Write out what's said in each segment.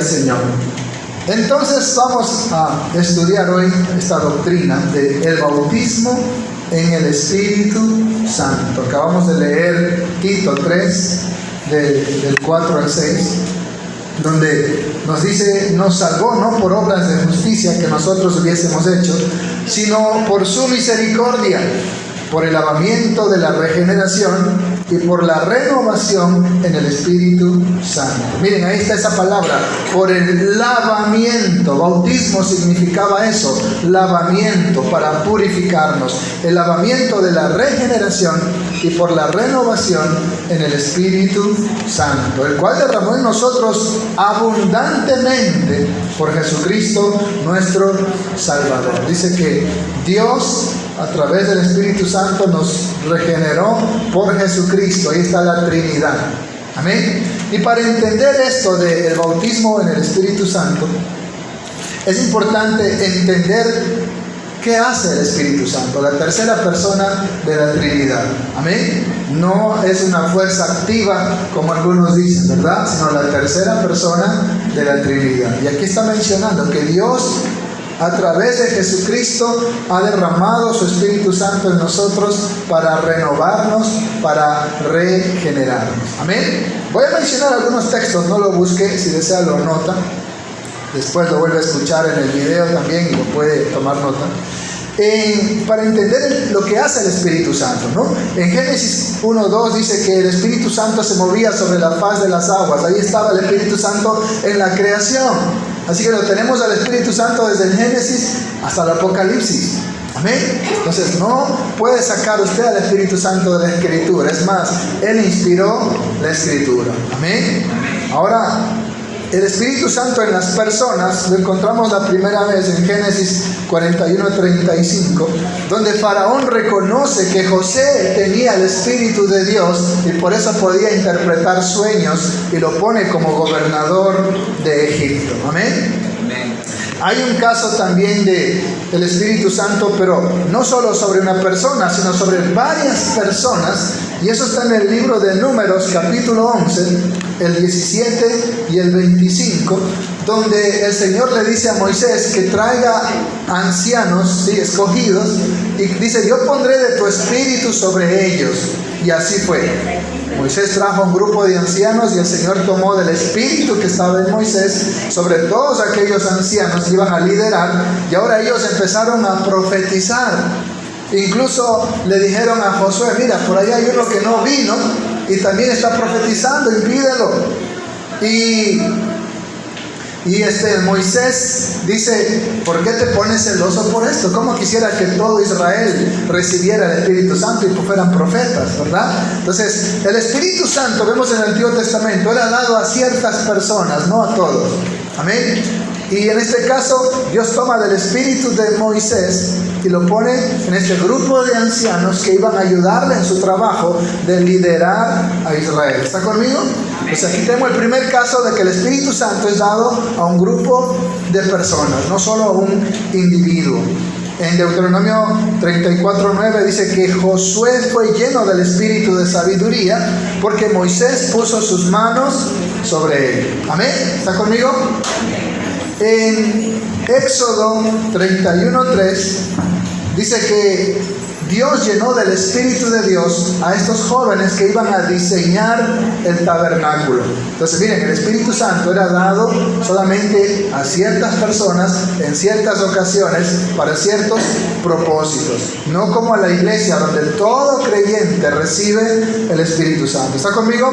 al Señor. Entonces vamos a estudiar hoy esta doctrina del bautismo en el Espíritu Santo. Acabamos de leer Tito 3, del 4 al 6, donde nos dice: nos salvó no por obras de justicia que nosotros hubiésemos hecho, sino por su misericordia, por el lavamiento de la regeneración y por la renovación en el Espíritu Santo. Miren, ahí está esa palabra, por el lavamiento. Bautismo significaba eso, lavamiento, para purificarnos. El lavamiento de la regeneración y por la renovación en el Espíritu Santo, el cual derramó en nosotros abundantemente por Jesucristo nuestro Salvador. Dice que Dios, a través del Espíritu Santo, nos regeneró por Jesucristo. Ahí está la Trinidad. Amén. Y para entender esto del bautismo en el Espíritu Santo, es importante entender qué hace el Espíritu Santo, la tercera persona de la Trinidad. Amén. No es una fuerza activa como algunos dicen, ¿verdad? Sino la tercera persona de la Trinidad. Y aquí está mencionando que Dios, a través de Jesucristo, ha derramado su Espíritu Santo en nosotros para renovarnos, para regenerarnos. Amén. Voy a mencionar algunos textos, no lo busque, si desea lo anota. Después lo vuelve a escuchar en el video también y lo puede tomar nota. Para entender lo que hace el Espíritu Santo, ¿no? En Génesis 1:2 dice que el Espíritu Santo se movía sobre la faz de las aguas. Ahí estaba el Espíritu Santo en la creación. Así que lo tenemos al Espíritu Santo desde el Génesis hasta el Apocalipsis. Amén. Entonces no puede sacar usted al Espíritu Santo de la Escritura. Es más, Él inspiró la Escritura. Amén. Ahora, el Espíritu Santo en las personas lo encontramos la primera vez en Génesis 41:35, donde Faraón reconoce que José tenía el Espíritu de Dios y por eso podía interpretar sueños, y lo pone como gobernador de Egipto. Amén. Hay un caso también del Espíritu Santo, pero no solo sobre una persona, sino sobre varias personas, y eso está en el libro de Números, capítulo 11, el 17 y el 25, donde el Señor le dice a Moisés que traiga ancianos, ¿sí?, escogidos, y dice: yo pondré de tu espíritu sobre ellos. Y así fue. Moisés trajo un grupo de ancianos y el Señor tomó del espíritu que estaba en Moisés sobre todos aquellos ancianos que iban a liderar, y ahora ellos empezaron a profetizar. Incluso le dijeron a Josué: mira, por allá hay uno que no vino y también está profetizando, impídelo. Y Moisés dice: ¿por qué te pones celoso por esto? ¿Cómo quisiera que todo Israel recibiera el Espíritu Santo y fueran profetas, verdad? Entonces, el Espíritu Santo, vemos en el Antiguo Testamento, era dado a ciertas personas, no a todos. Amén. Y en este caso, Dios toma del espíritu de Moisés y lo pone en este grupo de ancianos que iban a ayudarle en su trabajo de liderar a Israel. ¿Está conmigo? Pues aquí tenemos el primer caso de que el Espíritu Santo es dado a un grupo de personas, no solo a un individuo. En Deuteronomio 34:9 dice que Josué fue lleno del espíritu de sabiduría porque Moisés puso sus manos sobre él. ¿Amén? ¿Está conmigo? En Éxodo 31:3 dice que Dios llenó del Espíritu de Dios a estos jóvenes que iban a diseñar el tabernáculo. Entonces miren, el Espíritu Santo era dado solamente a ciertas personas en ciertas ocasiones para ciertos propósitos, no como a la iglesia donde todo creyente recibe el Espíritu Santo. ¿Está conmigo?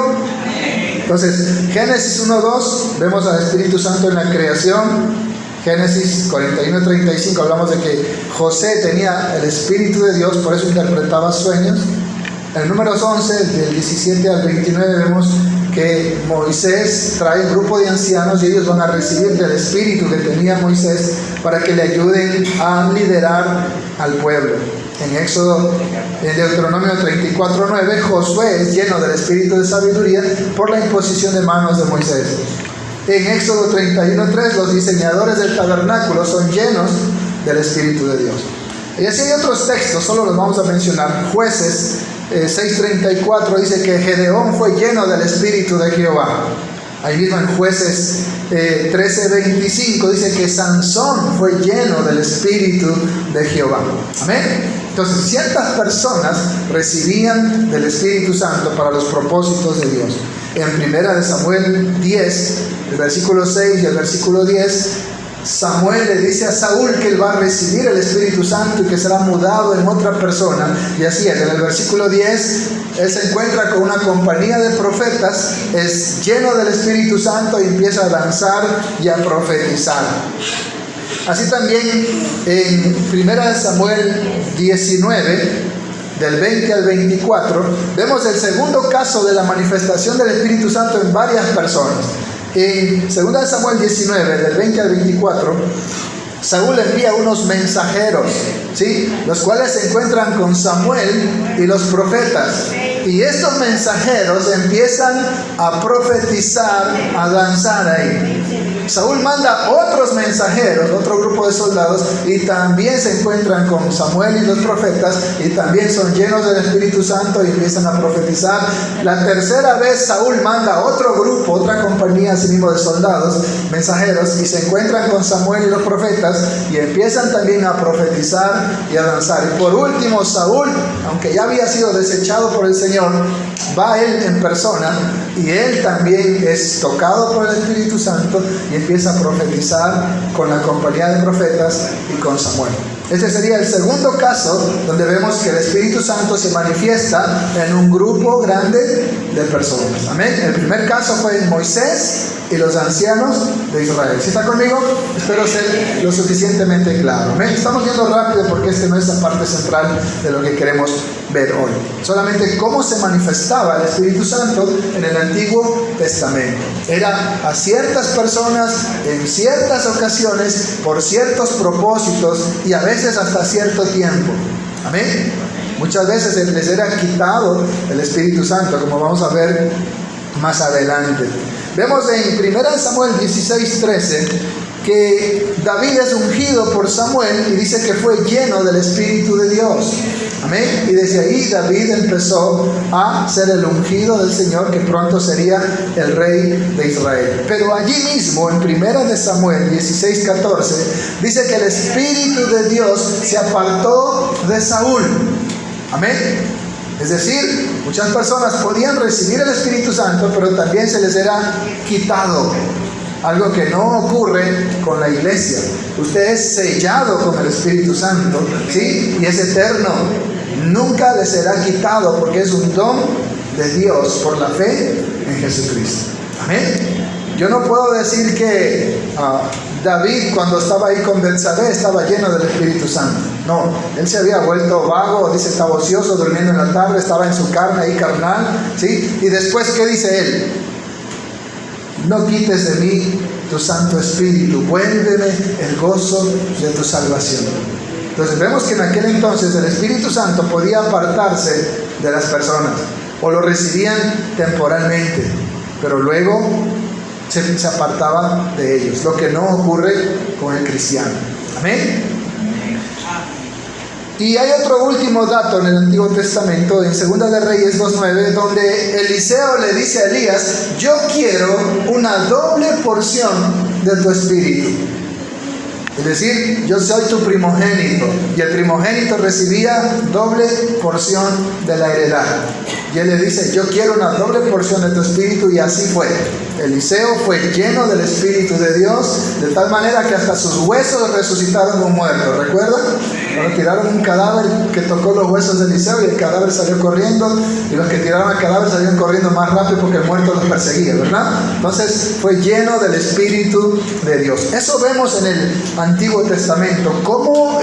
Entonces, Génesis 1:2 vemos al Espíritu Santo en la creación. Génesis 41:35 hablamos de que José tenía el Espíritu de Dios, por eso interpretaba sueños. En Números 11, del 17 al 29, vemos que Moisés trae un grupo de ancianos y ellos van a recibir del Espíritu que tenía Moisés para que le ayuden a liderar al pueblo. En Deuteronomio 34:9, Josué es lleno del espíritu de sabiduría por la imposición de manos de Moisés. En Éxodo 31:3, los diseñadores del tabernáculo son llenos del Espíritu de Dios. Y así hay otros textos, solo los vamos a mencionar. Jueces 6:34 dice que Gedeón fue lleno del Espíritu de Jehová. Ahí mismo en Jueces 13:25 dice que Sansón fue lleno del Espíritu de Jehová. Amén. Entonces, ciertas personas recibían del Espíritu Santo para los propósitos de Dios. En 1 Samuel 10, el versículo 6 y el versículo 10, Samuel le dice a Saúl que él va a recibir el Espíritu Santo y que será mudado en otra persona. Y así es, en el versículo 10, él se encuentra con una compañía de profetas, es lleno del Espíritu Santo y empieza a danzar y a profetizar. Así también en 1 Samuel 19, del 20 al 24, vemos el segundo caso de la manifestación del Espíritu Santo en varias personas. En 2 Samuel 19, del 20 al 24, Saúl envía unos mensajeros, ¿sí?, los cuales se encuentran con Samuel y los profetas. Y estos mensajeros empiezan a profetizar, a danzar ahí. Saúl manda otros mensajeros, otro grupo de soldados, y también se encuentran con Samuel y los profetas, y también son llenos del Espíritu Santo y empiezan a profetizar. La tercera vez Saúl manda otro grupo, otra compañía así mismo de soldados, mensajeros, y se encuentran con Samuel y los profetas, y empiezan también a profetizar y a danzar. Y por último, Saúl, aunque ya había sido desechado por el Señor, va él en persona, y él también es tocado por el Espíritu Santo y empieza a profetizar con la compañía de profetas y con Samuel. Este sería el segundo caso donde vemos que el Espíritu Santo se manifiesta en un grupo grande de personas. Amén. El primer caso fue en Moisés y los ancianos de Israel. ¿Sí está conmigo? Espero ser lo suficientemente claro. Amén. Estamos yendo rápido porque esta no es la parte central de lo que queremos ver hoy. Solamente cómo se manifestaba el Espíritu Santo en el Antiguo Testamento. Era a ciertas personas en ciertas ocasiones por ciertos propósitos y a veces hasta cierto tiempo. Amén. Muchas veces les era quitado el Espíritu Santo, como vamos a ver más adelante. Vemos en 1 Samuel 16:13 que David es ungido por Samuel y dice que fue lleno del Espíritu de Dios. Amén. Y desde ahí David empezó a ser el ungido del Señor, que pronto sería el rey de Israel. Pero allí mismo, en 1 Samuel 16:14, dice que el Espíritu de Dios se apartó de Saúl. Amén. Es decir, muchas personas podían recibir el Espíritu Santo, pero también se les era quitado. Algo que no ocurre con la iglesia. Usted es sellado con el Espíritu Santo, ¿sí? Y es eterno. Nunca le será quitado porque es un don de Dios por la fe en Jesucristo. Amén. Yo no puedo decir que David, cuando estaba ahí con Betsabé, estaba lleno del Espíritu Santo. No, él se había vuelto vago, dice, estaba ocioso, durmiendo en la tarde, estaba en su carne ahí carnal, ¿sí? Y después, ¿qué dice él? No quites de mí tu Santo Espíritu, vuélveme el gozo de tu salvación. Entonces vemos que en aquel entonces el Espíritu Santo podía apartarse de las personas, o lo recibían temporalmente, pero luego se apartaba de ellos, lo que no ocurre con el cristiano. Amén. Y hay otro último dato en el Antiguo Testamento, en 2 de Reyes 2:9, donde Eliseo le dice a Elías: yo quiero una doble porción de tu espíritu. Es decir, yo soy tu primogénito, y el primogénito recibía doble porción de la heredad. Y él le dice: yo quiero una doble porción de tu espíritu, y así fue. Eliseo fue lleno del Espíritu de Dios, de tal manera que hasta sus huesos resucitaron un muerto. ¿Recuerdan? Cuando tiraron un cadáver que tocó los huesos de Eliseo y el cadáver salió corriendo, y los que tiraron el cadáver salieron corriendo más rápido porque el muerto los perseguía, ¿verdad? Entonces fue lleno del Espíritu de Dios. Eso vemos en el Antiguo Testamento, cómo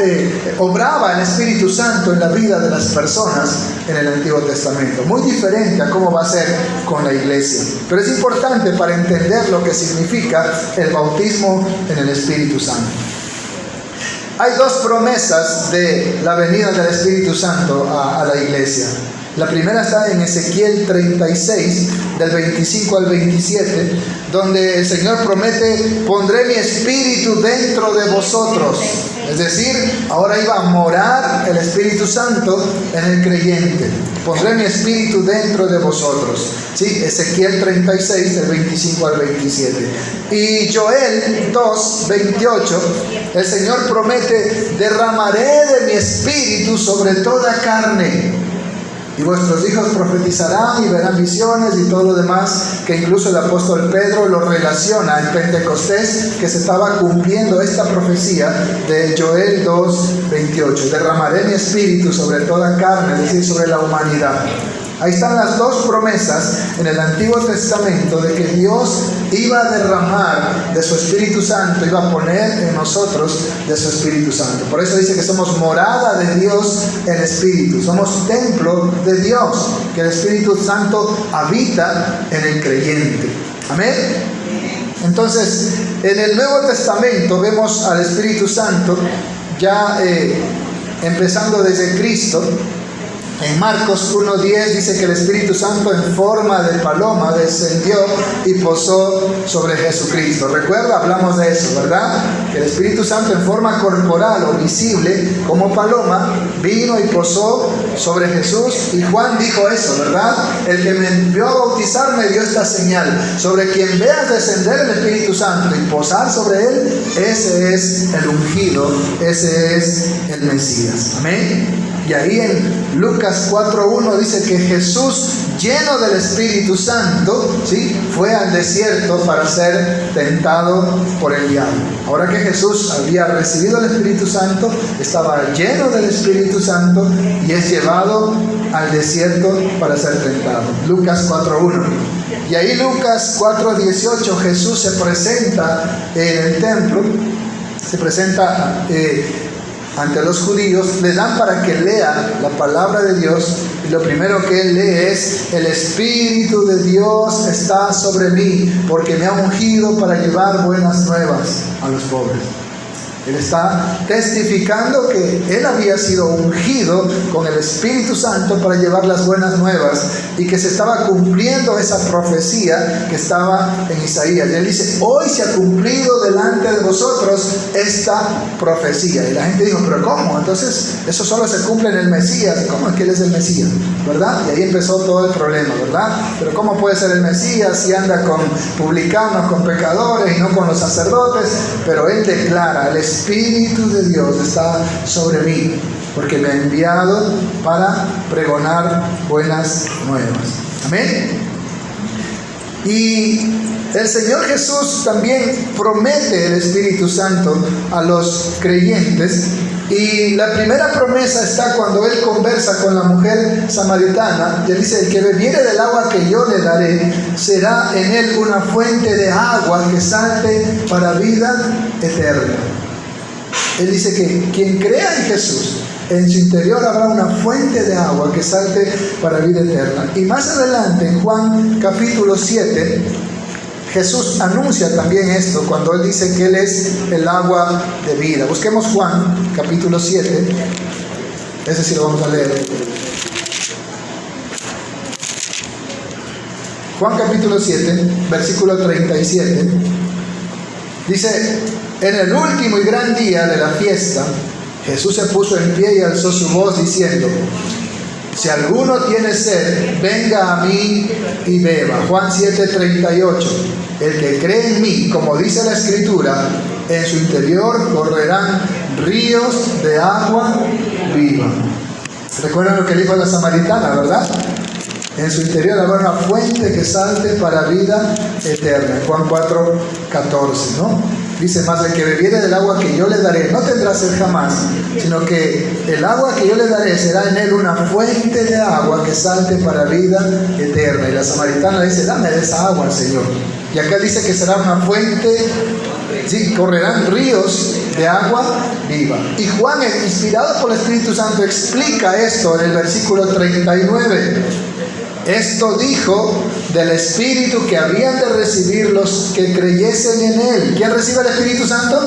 obraba el Espíritu Santo en la vida de las personas en el Antiguo Testamento. Muy diferente a cómo va a ser con la iglesia. Pero es importante para entender lo que significa el bautismo en el Espíritu Santo. Hay dos promesas de la venida del Espíritu Santo a la iglesia. La primera está en Ezequiel 36, del 25 al 27, donde el Señor promete: pondré mi espíritu dentro de vosotros. Es decir, ahora iba a morar el Espíritu Santo en el creyente. Pondré mi espíritu dentro de vosotros. ¿Sí? Ezequiel 36, del 25 al 27. Y Joel 2, 28, el Señor promete: derramaré de mi espíritu sobre toda carne. Y vuestros hijos profetizarán y verán visiones y todo lo demás, que incluso el apóstol Pedro lo relaciona en Pentecostés, que se estaba cumpliendo esta profecía de Joel 2, 28. Derramaré mi espíritu sobre toda carne, es decir, sobre la humanidad. Ahí están las dos promesas en el Antiguo Testamento de que Dios iba a derramar de su Espíritu Santo, iba a poner en nosotros de su Espíritu Santo. Por eso dice que somos morada de Dios en espíritu, somos templo de Dios, que el Espíritu Santo habita en el creyente. Amén. Entonces, en el Nuevo Testamento vemos al Espíritu Santo ya empezando desde Cristo. En Marcos 1:10 dice que el Espíritu Santo en forma de paloma descendió y posó sobre Jesucristo. ¿Recuerda? Hablamos de eso, ¿verdad? Que el Espíritu Santo en forma corporal o visible como paloma vino y posó sobre Jesús. Y Juan dijo eso, ¿verdad? El que me envió a bautizar me dio esta señal: sobre quien veas descender el Espíritu Santo y posar sobre él, ese es el ungido, ese es el Mesías. Amén. Y ahí en Lucas 4:1 dice que Jesús, lleno del Espíritu Santo, ¿sí?, fue al desierto para ser tentado por el diablo. Ahora que Jesús había recibido el Espíritu Santo, estaba lleno del Espíritu Santo y es llevado al desierto para ser tentado. Lucas 4:1. Y ahí Lucas 4:18, Jesús se presenta en el templo, se presenta ante los judíos, le dan para que lea la palabra de Dios, y lo primero que él lee es: el Espíritu de Dios está sobre mí, porque me ha ungido para llevar buenas nuevas a los pobres. Él está testificando que él había sido ungido con el Espíritu Santo para llevar las buenas nuevas, y que se estaba cumpliendo esa profecía que estaba en Isaías. Y él dice: hoy se ha cumplido delante de vosotros esta profecía. Y la gente dijo: ¿pero cómo? Entonces eso solo se cumple en el Mesías. ¿Cómo es que él es el Mesías? ¿Verdad? Y ahí empezó todo el problema, ¿verdad? Pero ¿cómo puede ser el Mesías si anda con publicanos, con pecadores y no con los sacerdotes? Pero él declara: el Espíritu de Dios está sobre mí, porque me ha enviado para pregonar buenas nuevas. Amén. Y el Señor Jesús también promete el Espíritu Santo a los creyentes. Y la primera promesa está cuando Él conversa con la mujer samaritana. Y Él dice: el que bebiere del agua que yo le daré, será en él una fuente de agua que salte para vida eterna. Él dice que quien crea en Jesús, en su interior habrá una fuente de agua que salte para vida eterna. Y más adelante, en Juan capítulo 7, Jesús anuncia también esto cuando Él dice que Él es el agua de vida. Busquemos Juan capítulo 7. Ese sí lo vamos a leer. Juan capítulo 7, versículo 37. Dice: en el último y gran día de la fiesta, Jesús se puso en pie y alzó su voz diciendo: si alguno tiene sed, venga a mí y beba. Juan 7:38. El que cree en mí, como dice la Escritura, en su interior correrán ríos de agua viva. ¿Recuerdan lo que dijo la samaritana, verdad? En su interior habrá una fuente que salte para vida eterna. Juan 4:14, ¿no? Dice: más el que bebiere del agua que yo le daré no tendrá sed jamás, sino que el agua que yo le daré será en él una fuente de agua que salte para vida eterna. Y la samaritana le dice: dame de esa agua, Señor. Y acá dice que será una fuente, sí, correrán ríos de agua viva. Y Juan, inspirado por el Espíritu Santo, explica esto en el versículo 39. Esto dijo del Espíritu que habían de recibir los que creyesen en Él. ¿Quién recibe el Espíritu Santo?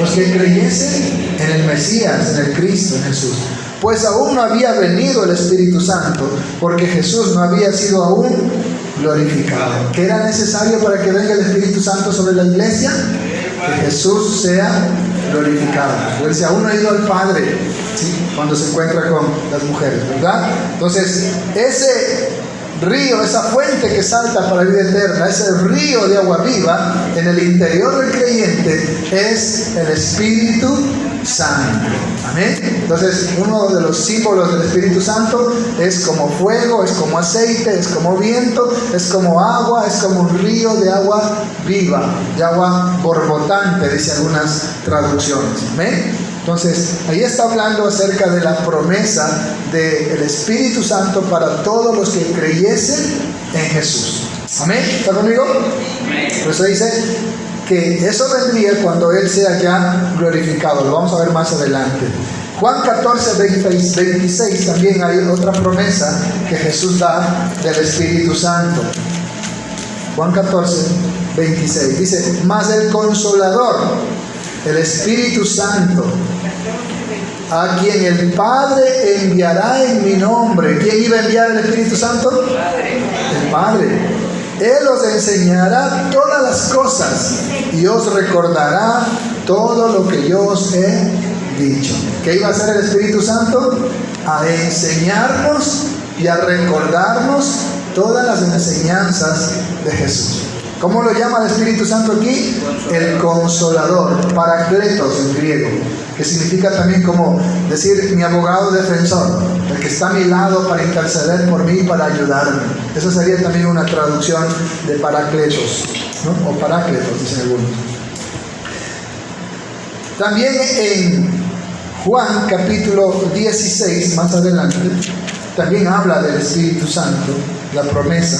Los que creyesen en el Mesías, en el Cristo, en Jesús. pues aún no había venido el Espíritu Santo, porque Jesús no había sido aún glorificado. ¿Qué era necesario para que venga el Espíritu Santo sobre la iglesia? Que Jesús sea glorificado. Él dice, aún no ha ido al Padre, ¿sí? Cuando se encuentra con las mujeres, ¿verdad? Entonces, ese río, esa fuente que salta para la vida eterna, ese río de agua viva en el interior del creyente es el Espíritu Santo. Amén. Entonces, uno de los símbolos del Espíritu Santo es como fuego, es como aceite, es como viento, es como agua, es como un río de agua viva, de agua borbotante, dice algunas traducciones. Amén. Entonces, ahí está hablando acerca de la promesa del Espíritu Santo para todos los que creyesen en Jesús. Amén. ¿Está conmigo? Por eso dice que eso vendría cuando Él sea ya glorificado. Lo vamos a ver más adelante. Juan 14, 26 también hay otra promesa que Jesús da del Espíritu Santo. Juan 14, 26 dice, mas el Consolador, el Espíritu Santo, a quien el Padre enviará en mi nombre. ¿Quién iba a enviar el Espíritu Santo? El Padre. Él os enseñará todas las cosas y os recordará todo lo que yo os he dicho. ¿Qué iba a hacer el Espíritu Santo? A enseñarnos y a recordarnos todas las enseñanzas de Jesús. ¿Cómo lo llama el Espíritu Santo aquí? El Consolador, Parakletos en griego, que significa también como decir mi abogado defensor, el que está a mi lado para interceder por mí y para ayudarme. Eso sería también una traducción de Parakletos, ¿no? O Parácletos, dicen algunos. También en Juan capítulo 16, más adelante, también habla del Espíritu Santo, la promesa.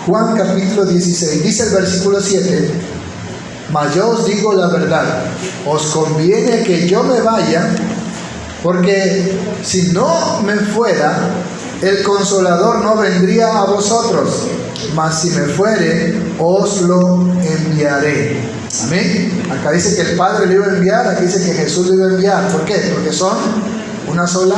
Juan capítulo 16, dice el versículo 7, mas yo os digo la verdad, os conviene que yo me vaya, porque si no me fuera, el Consolador no vendría a vosotros, mas si me fuere, os lo enviaré. Amén. Acá dice que el Padre le iba a enviar, aquí dice que Jesús le iba a enviar. ¿Por qué? Porque son una sola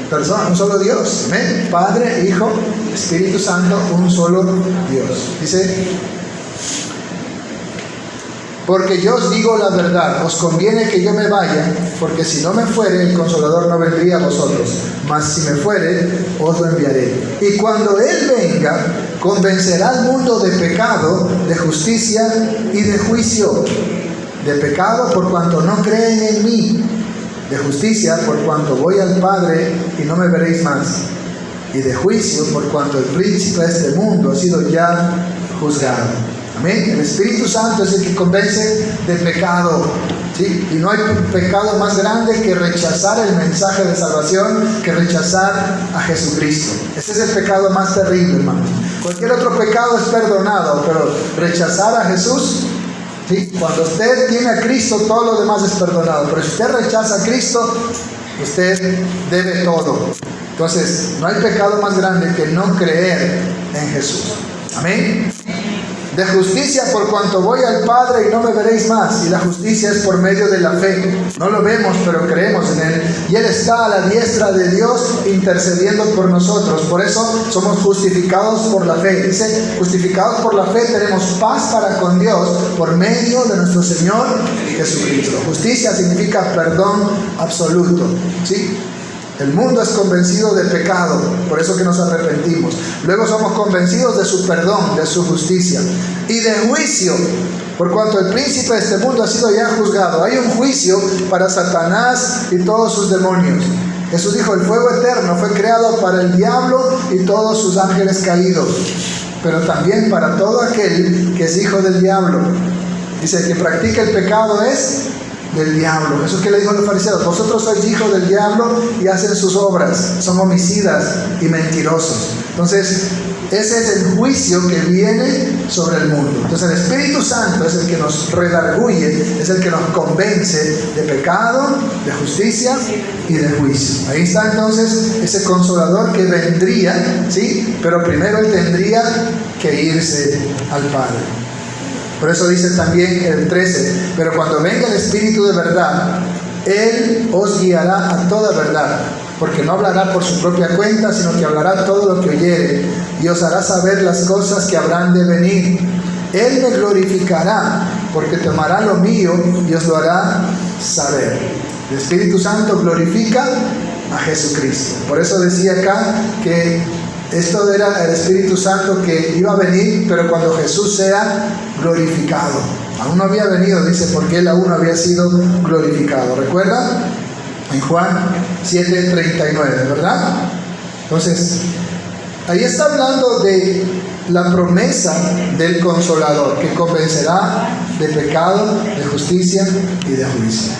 persona, un solo Dios. Amén. Padre, Hijo, Espíritu Santo, un solo Dios. Dice, porque yo os digo la verdad, os conviene que yo me vaya, porque si no me fuere, el Consolador no vendría a vosotros, mas si me fuere, os lo enviaré. Y cuando Él venga, convencerá al mundo de pecado, de justicia y de juicio. De pecado por cuanto no creen en mí, de justicia por cuanto voy al Padre y no me veréis más, y de juicio por cuanto el príncipe de este mundo ha sido ya juzgado. Amén. El Espíritu Santo es el que convence de pecado, ¿sí? Y no hay pecado más grande que rechazar el mensaje de salvación, que rechazar a Jesucristo. Ese es el pecado más terrible, hermanos. Cualquier otro pecado es perdonado, pero rechazar a Jesús, ¿sí? Cuando usted tiene a Cristo, todo lo demás es perdonado. Pero si usted rechaza a Cristo, usted debe todo. Entonces, no hay pecado más grande que no creer en Jesús. Amén. De justicia por cuanto voy al Padre y no me veréis más. Y la justicia es por medio de la fe. No lo vemos, pero creemos en Él. Y Él está a la diestra de Dios intercediendo por nosotros. Por eso somos justificados por la fe. Dice, justificados por la fe tenemos paz para con Dios por medio de nuestro Señor Jesucristo. Justicia significa perdón absoluto, ¿sí? El mundo es convencido de pecado, por eso que nos arrepentimos. Luego somos convencidos de su perdón, de su justicia. Y de juicio, por cuanto el príncipe de este mundo ha sido ya juzgado. Hay un juicio para Satanás y todos sus demonios. Jesús dijo, el fuego eterno fue creado para el diablo y todos sus ángeles caídos, pero también para todo aquel que es hijo del diablo. Dice, el que practica el pecado es del diablo. Eso es que le dijo a los fariseos, vosotros sois hijos del diablo y hacen sus obras, son homicidas y mentirosos. Entonces, ese es el juicio que viene sobre el mundo. Entonces, el Espíritu Santo es el que nos redarguye, es el que nos convence de pecado, de justicia y de juicio. Ahí está entonces ese Consolador que vendría, ¿sí? Pero primero Él tendría que irse al Padre. Por eso dice también el 13, pero cuando venga el Espíritu de verdad, Él os guiará a toda verdad, porque no hablará por su propia cuenta, sino que hablará todo lo que oyere, y os hará saber las cosas que habrán de venir. Él me glorificará, porque tomará lo mío y os lo hará saber. El Espíritu Santo glorifica a Jesucristo. Por eso decía acá que esto era el Espíritu Santo que iba a venir, pero cuando Jesús sea glorificado. Aún no había venido, dice, porque Él aún no había sido glorificado. ¿Recuerdan? En Juan 7:39, ¿verdad? Entonces, ahí está hablando de la promesa del Consolador, que convencerá de pecado, de justicia y de juicio.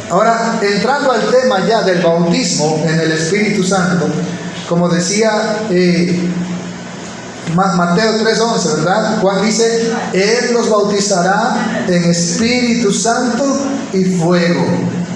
Ahora, entrando al tema ya del bautismo en el Espíritu Santo, como decía Mateo 3:11, ¿verdad? Juan dice, Él los bautizará en Espíritu Santo y fuego.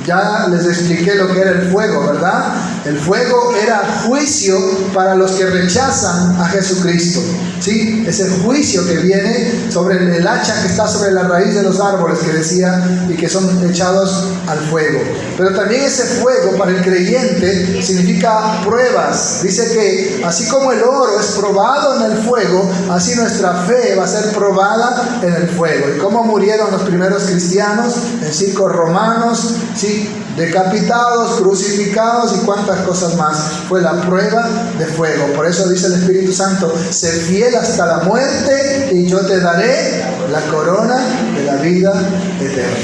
Ya les expliqué lo que era el fuego, ¿verdad? El fuego era juicio para los que rechazan a Jesucristo, ¿sí? Es el juicio que viene sobre el hacha que está sobre la raíz de los árboles, que decía, y que son echados al fuego. Pero también ese fuego para el creyente significa pruebas. Dice que así como el oro es probado en el fuego, así nuestra fe va a ser probada en el fuego. ¿Y cómo murieron los primeros cristianos? En circos romanos, ¿sí? Decapitados, crucificados y cuántas cosas más. Fue la prueba de fuego. Por eso dice el Espíritu Santo, sé fiel hasta la muerte y yo te daré la corona de la vida eterna.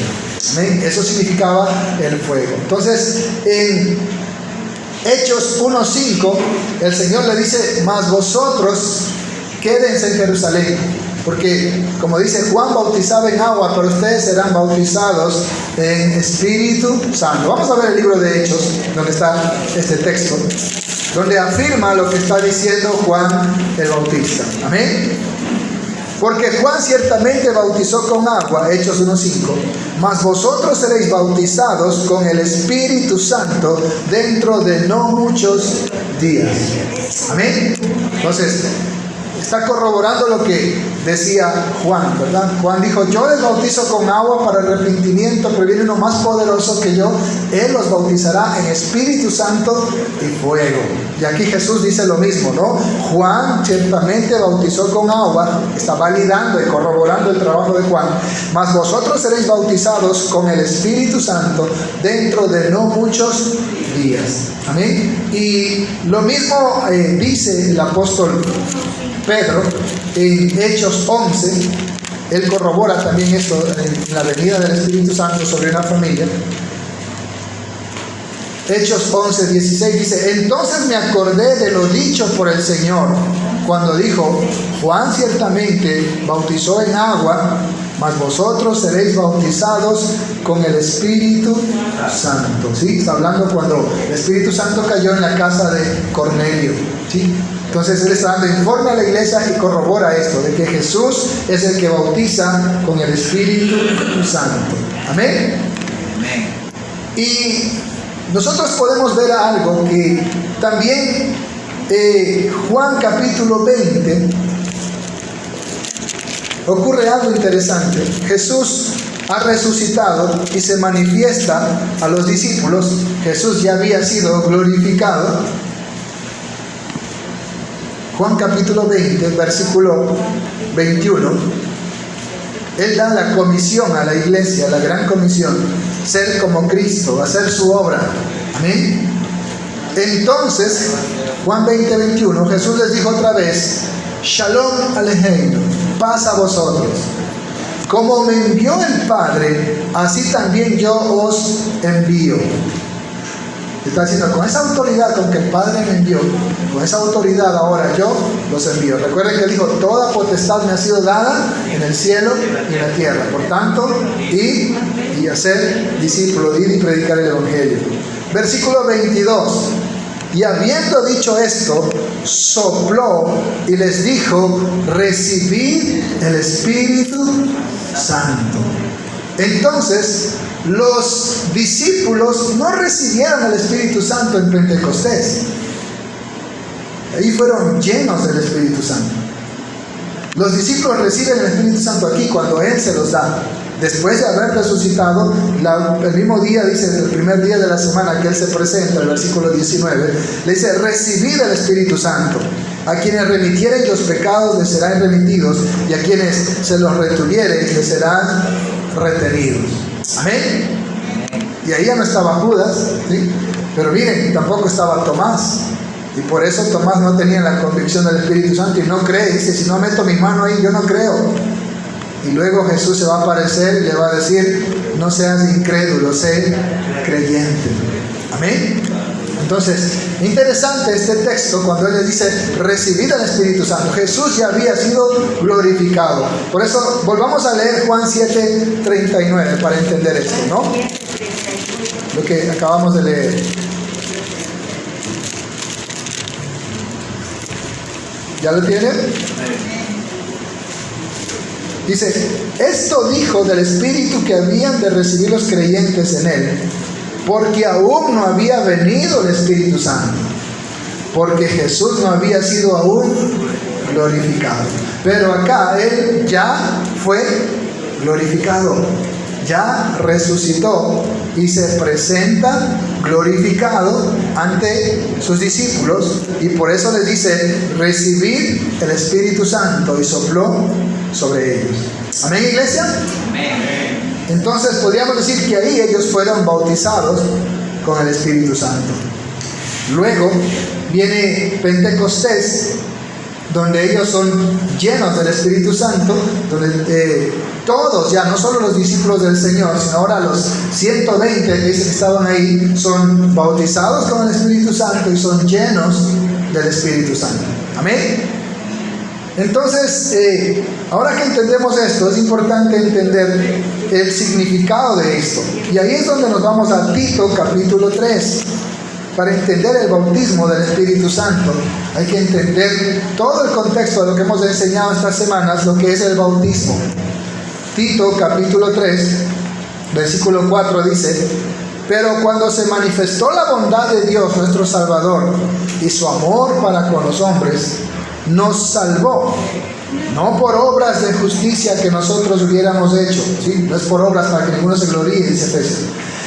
¿Amén? Eso significaba el fuego. Entonces, en Hechos 1:5, el Señor le dice, mas vosotros quédense en Jerusalén. Porque, como dice, Juan bautizaba en agua, pero ustedes serán bautizados en Espíritu Santo. Vamos a ver el libro de Hechos, donde está este texto, donde afirma lo que está diciendo Juan el Bautista. Amén. Porque Juan ciertamente bautizó con agua, Hechos 1:5, mas vosotros seréis bautizados con el Espíritu Santo dentro de no muchos días. Amén. Entonces, está corroborando lo que decía Juan, ¿verdad? Juan dijo, yo les bautizo con agua para arrepentimiento, pero viene uno más poderoso que yo, Él los bautizará en Espíritu Santo y fuego. Y aquí Jesús dice lo mismo, ¿no? Juan ciertamente bautizó con agua, está validando y corroborando el trabajo de Juan, mas vosotros seréis bautizados con el Espíritu Santo dentro de no muchos días. Amén. Y lo mismo dice el apóstol Pedro en Hechos 11, él corrobora también esto en la venida del Espíritu Santo sobre una familia. Hechos 11:16 dice, entonces me acordé de lo dicho por el Señor, cuando dijo, Juan ciertamente bautizó en agua, mas vosotros seréis bautizados con el Espíritu Santo. ¿Sí? Está hablando cuando el Espíritu Santo cayó en la casa de Cornelio. ¿Sí? Entonces él está dando informe a la iglesia y corrobora esto, de que Jesús es el que bautiza con el Espíritu Santo. Amén. Amén. Y nosotros podemos ver algo que también Juan capítulo 20 ocurre algo interesante. Jesús ha resucitado y se manifiesta a los discípulos. Jesús ya había sido glorificado. Juan capítulo 20, versículo 21, Él da la comisión a la iglesia, la gran comisión, ser como Cristo, hacer su obra. Amén. Entonces, Juan 20, 21, Jesús les dijo otra vez, Shalom Aleichem, paz a vosotros. Como me envió el Padre, así también yo os envío. Está diciendo, con esa autoridad con que el Padre me envió, con esa autoridad ahora yo los envío. Recuerden que Él dijo, toda potestad me ha sido dada en el cielo y en la tierra. Por tanto, id y hacer discípulos, id y predicar el Evangelio. Versículo 22. Y habiendo dicho esto, sopló y les dijo, recibid el Espíritu Santo. Entonces, los discípulos no recibieron el Espíritu Santo en Pentecostés. Ahí fueron llenos del Espíritu Santo. Los discípulos reciben el Espíritu Santo aquí cuando Él se los da. Después de haber resucitado, el mismo día, dice, el primer día de la semana que Él se presenta, el versículo 19, le dice: recibid el Espíritu Santo. A quienes remitieren los pecados les serán remitidos, y a quienes se los retuvieren les serán retenidos. Amén. Y ahí ya no estaba Judas, ¿sí? Pero miren, tampoco estaba Tomás. Y por eso Tomás no tenía la convicción del Espíritu Santo y no cree. Dice: si no meto mi mano ahí, yo no creo. Y luego Jesús se va a aparecer y le va a decir: no seas incrédulo, sé creyente. Amén. Entonces, interesante este texto cuando Él les dice: recibid el Espíritu Santo. Jesús ya había sido glorificado. Por eso, volvamos a leer Juan 7:39 para entender esto, ¿no? Lo que acabamos de leer. ¿Ya lo tienen? Dice: esto dijo del Espíritu que habían de recibir los creyentes en Él, porque aún no había venido el Espíritu Santo, porque Jesús no había sido aún glorificado. Pero acá Él ya fue glorificado, ya resucitó y se presenta glorificado ante sus discípulos, y por eso les dice: recibid el Espíritu Santo, y sopló sobre ellos. Amén, iglesia. Amén. Entonces podríamos decir que ahí ellos fueron bautizados con el Espíritu Santo. Luego viene Pentecostés, donde ellos son llenos del Espíritu Santo, donde todos, ya no solo los discípulos del Señor, sino ahora los 120 que estaban ahí, son bautizados con el Espíritu Santo y son llenos del Espíritu Santo. Amén. Entonces, ahora que entendemos esto, es importante entender el significado de esto. Y ahí es donde nos vamos a Tito capítulo 3. Para entender el bautismo del Espíritu Santo, hay que entender todo el contexto de lo que hemos enseñado estas semanas, lo que es el bautismo. Tito capítulo 3, versículo 4 dice: pero cuando se manifestó la bondad de Dios nuestro Salvador y su amor para con los hombres, nos salvó, no por obras de justicia que nosotros hubiéramos hecho, ¿sí? No es por obras para que ninguno se gloríe, dice Efesios,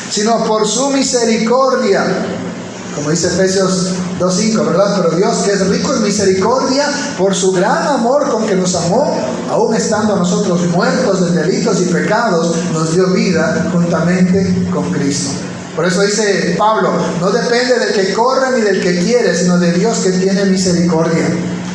sino por su misericordia, como dice Efesios 2:5, ¿verdad? Pero Dios, que es rico en misericordia, por su gran amor con que nos amó, aún estando nosotros muertos de delitos y pecados, nos dio vida juntamente con Cristo. Por eso dice Pablo: no depende del que corre ni del que quiere, sino de Dios que tiene misericordia.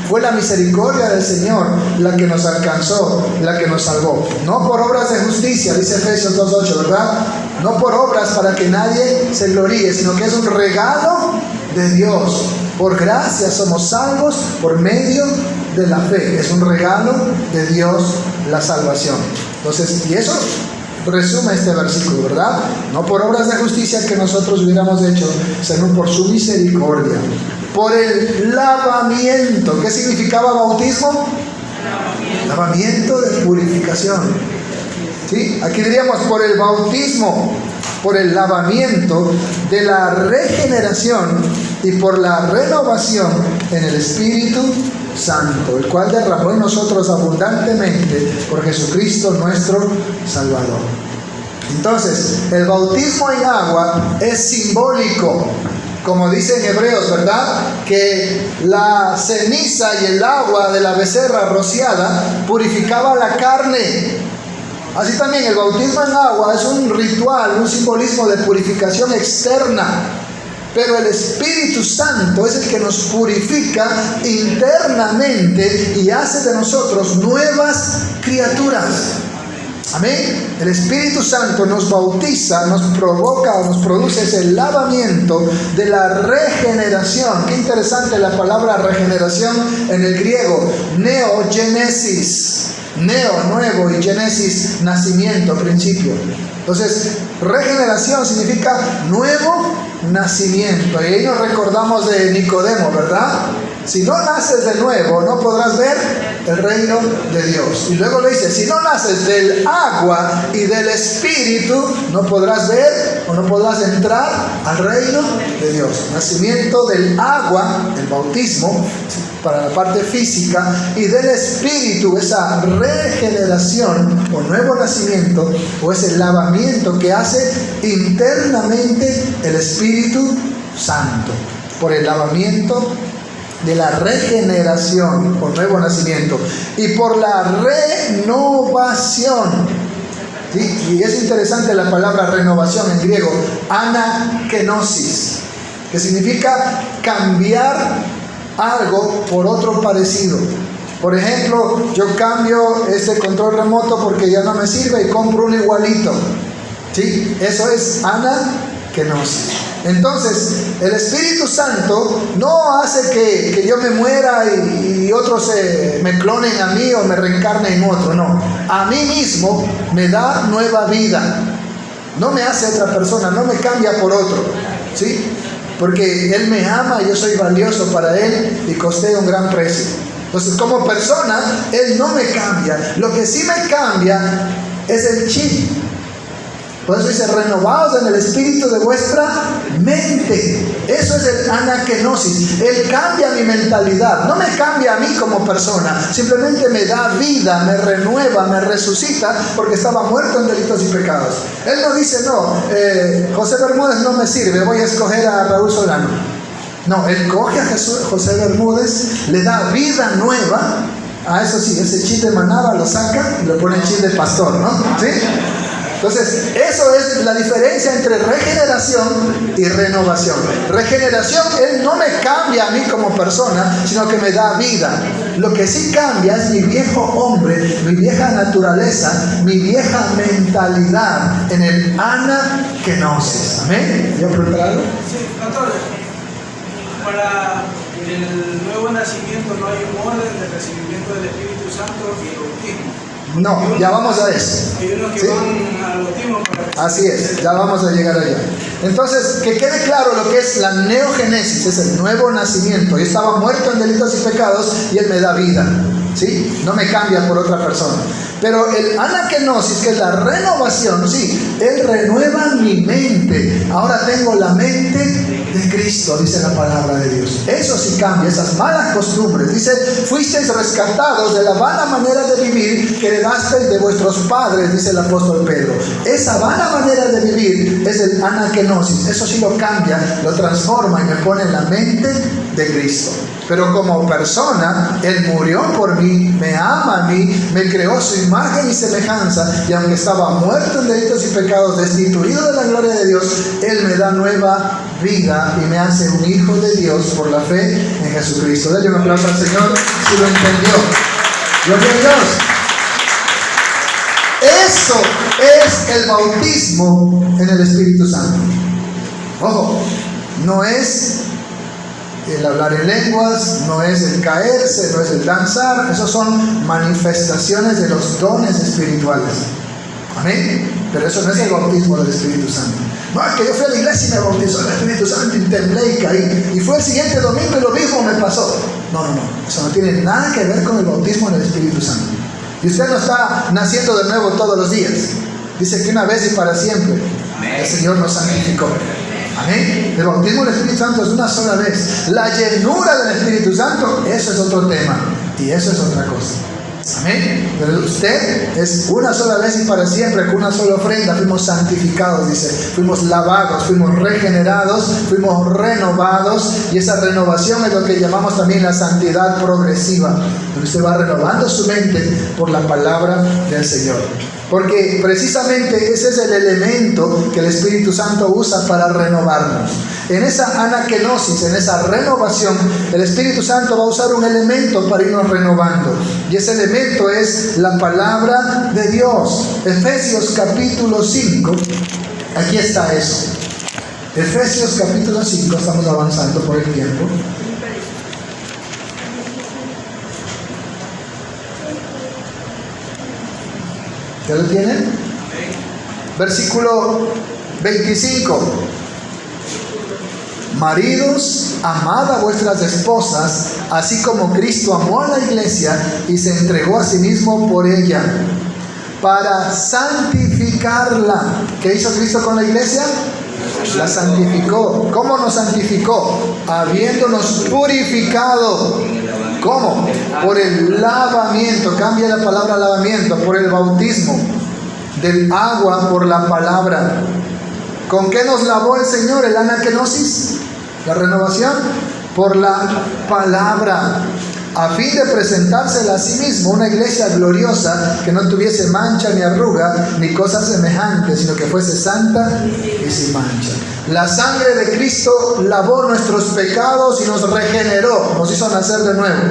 Fue la misericordia del Señor la que nos alcanzó, la que nos salvó. No por obras de justicia, dice Efesios 2:8, ¿verdad? No por obras para que nadie se gloríe, sino que es un regalo de Dios. Por gracia somos salvos por medio de la fe. Es un regalo de Dios la salvación. Entonces, y eso resume este versículo, ¿verdad? No por obras de justicia que nosotros hubiéramos hecho, sino por su misericordia. Por el lavamiento. ¿Qué significaba bautismo? Lavamiento de purificación. ¿Sí? Aquí diríamos por el bautismo, por el lavamiento de la regeneración y por la renovación en el Espíritu Santo, el cual derramó en nosotros abundantemente por Jesucristo nuestro Salvador. Entonces, el bautismo en agua es simbólico, como dice en Hebreos, ¿verdad? Que la ceniza y el agua de la becerra rociada purificaba la carne. Así también el bautismo en agua es un ritual, un simbolismo de purificación externa. Pero el Espíritu Santo es el que nos purifica internamente y hace de nosotros nuevas criaturas. Amén. El Espíritu Santo nos bautiza, nos provoca o nos produce ese lavamiento de la regeneración. Qué interesante la palabra regeneración en el griego. Neogenesis. Neo, nuevo, y genesis, nacimiento, principio. Entonces, regeneración significa nuevo nacimiento. Y ahí nos recordamos de Nicodemo, ¿verdad? si no naces de nuevo, no podrás ver el reino de Dios. Y luego le dice, si no naces del agua y del Espíritu, no podrás ver o no podrás entrar al reino de Dios. Nacimiento del agua, el bautismo, para la parte física, y del Espíritu, esa regeneración o nuevo nacimiento, o ese lavamiento que hace internamente el Espíritu Santo, por el lavamiento de la regeneración o nuevo nacimiento, y por la renovación. ¿Sí? Y es interesante la palabra renovación en griego, anakenosis, que significa cambiar algo por otro parecido. Por ejemplo, yo cambio este control remoto porque ya no me sirve y compro uno igualito. ¿Sí? Eso es anakenosis. Entonces, el Espíritu Santo no hace que yo me muera y otros me clonen a mí o me reencarnen en otro. No, a mí mismo me da nueva vida. No me hace otra persona, no me cambia por otro. ¿Sí? Porque Él me ama y yo soy valioso para Él y costé un gran precio. Entonces, como persona, Él no me cambia. Lo que sí me cambia es el chip. Por eso dice, renovados en el espíritu de vuestra mente. Eso es el anakenosis. Él cambia mi mentalidad. No me cambia a mí como persona. Simplemente me da vida, me renueva, me resucita, porque estaba muerto en delitos y pecados. Él no dice, no, José Bermúdez no me sirve, voy a escoger a Raúl Solano. No, Él coge a José Bermúdez, le da vida nueva. Eso sí, ese chip de manaba lo saca y lo pone en chip de pastor, ¿no? ¿Sí? Entonces, eso es la diferencia entre regeneración y renovación. Regeneración, Él no me cambia a mí como persona, sino que me da vida. Lo que sí cambia es mi viejo hombre, mi vieja naturaleza, mi vieja mentalidad en el anakenosis. ¿Amén? ¿Yo preguntar algo? Sí, pastor. Para el nuevo nacimiento no hay un orden de recibimiento del Espíritu Santo y el bautismo. No, ya vamos a eso. Hay unos que ¿Sí? van al bautismo para... Así es, ya vamos a llegar allá. Entonces, que quede claro lo que es la neogénesis, es el nuevo nacimiento. Yo estaba muerto en delitos y pecados y Él me da vida. ¿Sí? No me cambia por otra persona. Pero el anakenosis, que es la renovación, sí, Él renueva mi mente. Ahora tengo la mente de Cristo, dice la palabra de Dios. Eso sí cambia, esas malas costumbres. Dice, fuisteis rescatados de la vana manera de vivir que heredasteis de vuestros padres, dice el apóstol Pedro. Esa vana manera de vivir es el anakenosis. Eso sí lo cambia, lo transforma y me pone en la mente de Cristo. Pero como persona, Él murió por mí, me ama a mí, me creó su imagen y semejanza, y aunque estaba muerto en delitos y pecados, destituido de la gloria de Dios, Él me da nueva vida y me hace un hijo de Dios por la fe en Jesucristo. Dale un aplauso al Señor si lo entendió. Gloria a Dios. Eso es el bautismo en el Espíritu Santo. Ojo, no es el hablar en lenguas, no es el caerse, no es el danzar. Esos son manifestaciones de los dones espirituales. Amén. Pero eso no es el bautismo del Espíritu Santo. No, es que yo fui a la iglesia y me bautizó el Espíritu Santo y temblé y caí. Y fue el siguiente domingo y lo mismo me pasó. No. Eso no tiene nada que ver con el bautismo del Espíritu Santo. Y usted no está naciendo de nuevo todos los días. Dice que una vez y para siempre el Señor nos santificó. Amén. El bautismo del Espíritu Santo es una sola vez. La llenura del Espíritu Santo, eso es otro tema. Y eso es otra cosa. Amén. Pero usted es una sola vez y para siempre, con una sola ofrenda fuimos santificados, dice. Fuimos lavados, fuimos regenerados, fuimos renovados. Y esa renovación es lo que llamamos también la santidad progresiva, donde usted va renovando su mente por la palabra del Señor. Porque precisamente ese es el elemento que el Espíritu Santo usa para renovarnos. En esa anakenosis, en esa renovación, el Espíritu Santo va a usar un elemento para irnos renovando. Y ese elemento es la palabra de Dios. Efesios capítulo 5, aquí está eso. Efesios capítulo 5, estamos avanzando por el tiempo. ¿Ya lo tienen? Versículo 25. maridos, amad a vuestras esposas, así como Cristo amó a la iglesia y se entregó a sí mismo por ella, para santificarla. ¿Qué hizo Cristo con la iglesia? La santificó. ¿Cómo nos santificó? Habiéndonos purificado. ¿Cómo? Por el lavamiento. Cambia la palabra lavamiento, por el bautismo del agua por la palabra. ¿Con qué nos lavó el Señor? El anakenosis, la renovación, por la palabra, a fin de presentársela a sí mismo una iglesia gloriosa, que no tuviese mancha ni arruga ni cosas semejantes, sino que fuese santa y sin mancha. La sangre de Cristo lavó nuestros pecados y nos regeneró, nos hizo nacer de nuevo.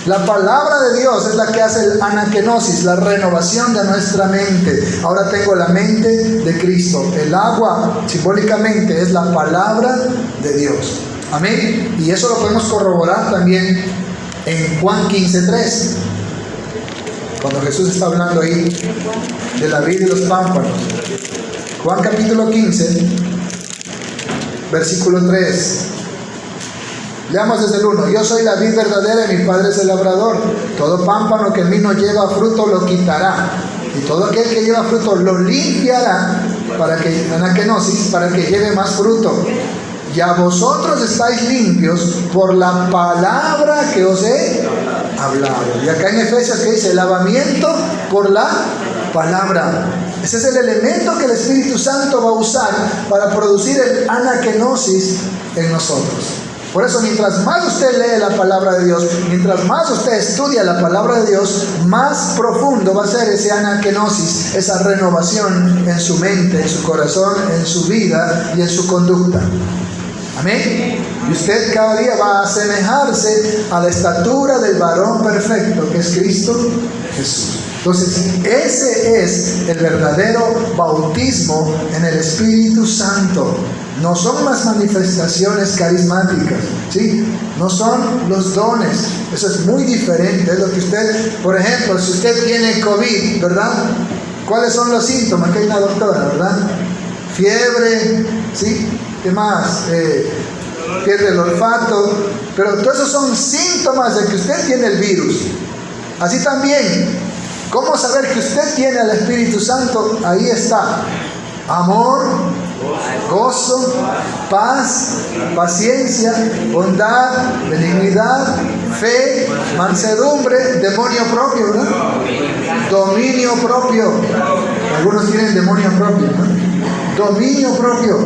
La palabra de Dios es la que hace el anakenosis, la renovación de nuestra mente. Ahora tengo la mente de Cristo. El agua simbólicamente es la palabra de Dios. Amén. Y eso lo podemos corroborar también en Juan 15:3. Cuando Jesús está hablando ahí de la vid y los pámpanos. Juan capítulo 15, versículo 3. Leamos desde el 1. Yo soy la vid verdadera y mi Padre es el labrador. Todo pámpano que en mí no lleva fruto lo quitará, y todo aquel que lleva fruto lo limpiará, para que, anakenosis, para que lleve más fruto. Ya vosotros estáis limpios por la palabra que os he hablado. Y acá en Efesios que dice lavamiento por la palabra. Ese es el elemento que el Espíritu Santo va a usar para producir el anakenosis en nosotros. Por eso, mientras más usted lee la palabra de Dios, mientras más usted estudia la palabra de Dios, más profundo va a ser ese anakenosis, esa renovación en su mente, en su corazón, en su vida y en su conducta. Amén. Y usted cada día va a asemejarse a la estatura del varón perfecto, que es Cristo Jesús. Entonces, ese es el verdadero bautismo en el Espíritu Santo. No son las manifestaciones carismáticas, ¿sí? No son los dones. Eso es muy diferente. Es lo que usted, por ejemplo, si usted tiene COVID, ¿verdad? ¿Cuáles son los síntomas? Que hay una doctora, ¿verdad? Fiebre, ¿sí? ¿Qué más? Pierde el olfato. Pero todos esos son síntomas de que usted tiene el virus. Así también, ¿cómo saber que usted tiene al Espíritu Santo? Ahí está. Amor, gozo, paz, paciencia, bondad, benignidad, fe, mansedumbre, demonio propio, ¿verdad? Dominio propio. Algunos tienen demonio propio, ¿no? Dominio propio.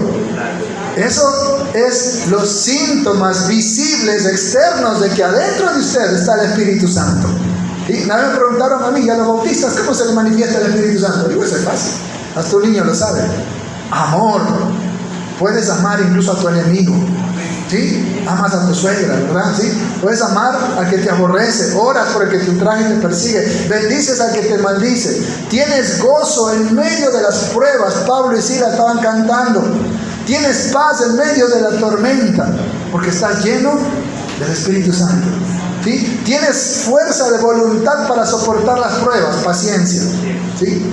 Eso es los síntomas visibles, externos, de que adentro de usted está el Espíritu Santo. ¿Sí? Una vez me preguntaron a mí, a los bautistas, ¿cómo se le manifiesta el Espíritu Santo? Digo, eso es fácil. Hasta un niño lo sabe. Amor. Puedes amar incluso a tu enemigo. ¿Sí? Amas a tu suegra, ¿verdad? ¿Sí? Puedes amar al que te aborrece. Oras por el que te ultraja y te persigue. Bendices al que te maldice. Tienes gozo en medio de las pruebas. Pablo y Silas estaban cantando. Tienes paz en medio de la tormenta, porque estás lleno del Espíritu Santo. ¿Sí? Tienes fuerza de voluntad para soportar las pruebas, paciencia. ¿Sí?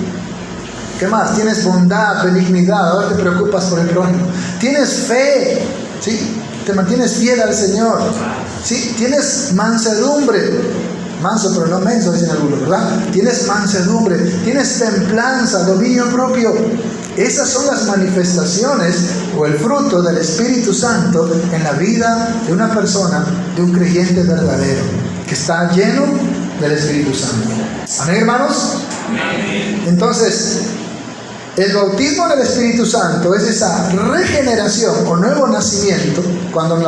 ¿Qué más? Tienes bondad, benignidad, ahora te preocupas por el prójimo. Tienes fe, ¿sí? Te mantienes fiel al Señor, ¿sí? Tienes mansedumbre, manso pero no menso, dicen algunos, ¿verdad? Tienes mansedumbre, tienes templanza, dominio propio. Esas son las manifestaciones o el fruto del Espíritu Santo en la vida de una persona, de un creyente verdadero, que está lleno del Espíritu Santo. ¿Amén, hermanos? Entonces, el bautismo del Espíritu Santo es esa regeneración o nuevo nacimiento, cuando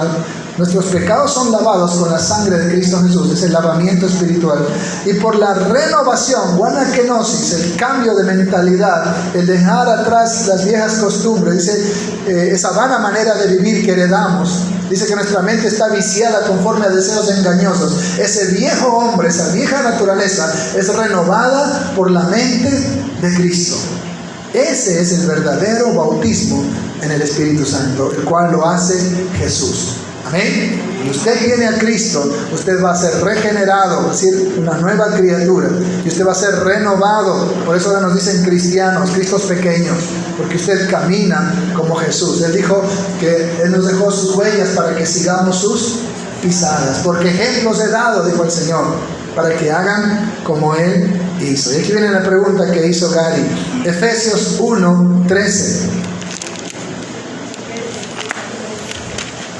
nuestros pecados son lavados con la sangre de Cristo Jesús, es el lavamiento espiritual. Y por la renovación, anakenosis, el cambio de mentalidad, el dejar atrás las viejas costumbres, dice, esa vana manera de vivir que heredamos. Dice que nuestra mente está viciada conforme a deseos engañosos. Ese viejo hombre, esa vieja naturaleza es renovada por la mente de Cristo. Ese es el verdadero bautismo en el Espíritu Santo, el cual lo hace Jesús. Amén. Cuando usted viene a Cristo, usted va a ser regenerado, es decir, una nueva criatura, y usted va a ser renovado. Por eso ahora nos dicen cristianos, cristos pequeños, porque usted camina como Jesús. Él dijo que Él nos dejó sus huellas para que sigamos sus pisadas, porque ejemplos he dado, dijo el Señor, para que hagan como Él hizo. Y aquí viene la pregunta que hizo Gary. Efesios 1:13.